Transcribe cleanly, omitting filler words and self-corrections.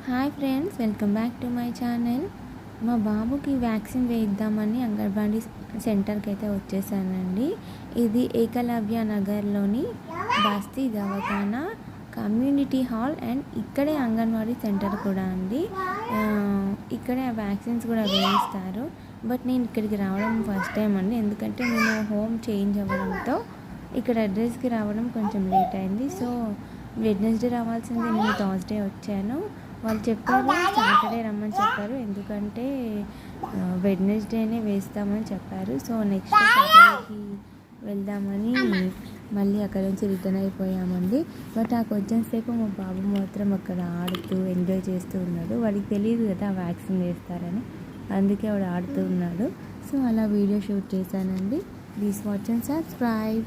Hi friends, welcome back to my channel. మా బాబుకి vaccine వేయిద్దామని anganwadi సెంటర్కి అయితే వచ్చేసానండి. ఇది ఏకలవ్య నగర్లోని బస్తీ దవాఖానా కమ్యూనిటీ హాల్ అండ్ ఇక్కడే అంగన్వాడీ సెంటర్ కూడా అండి. ఇక్కడే వ్యాక్సిన్స్ కూడా వేయిస్తారు. బట్ నేను ఇక్కడికి రావడం ఫస్ట్ టైం అండి, ఎందుకంటే నేను హోమ్ చేంజ్ అవ్వడంతో ఇక్కడ అడ్రస్కి రావడం కొంచెం లేట్ అయింది. సో వెడ్నెస్డే రావాల్సింది, నేను థర్స్డే వచ్చాను. వాళ్ళు చెప్పారు సాటర్డే రమ్మని చెప్పారు, ఎందుకంటే వెడ్నెస్డేనే వేస్తామని చెప్పారు. సో నెక్స్ట్ సాటర్డేకి వెళ్దామని మళ్ళీ అక్కడ నుంచి రిటర్న్ అయిపోయామండి. బట్ ఆ కొంచెం సేపు మా బాబు మాత్రం అక్కడ ఆడుతూ ఎంజాయ్ చేస్తూ ఉన్నాడు. వాడికి తెలియదు కదా వ్యాక్సిన్ వేస్తారని, అందుకే వాడు ఆడుతూ ఉన్నాడు. సో అలా వీడియో షూట్ చేశానండి. Please watch and subscribe.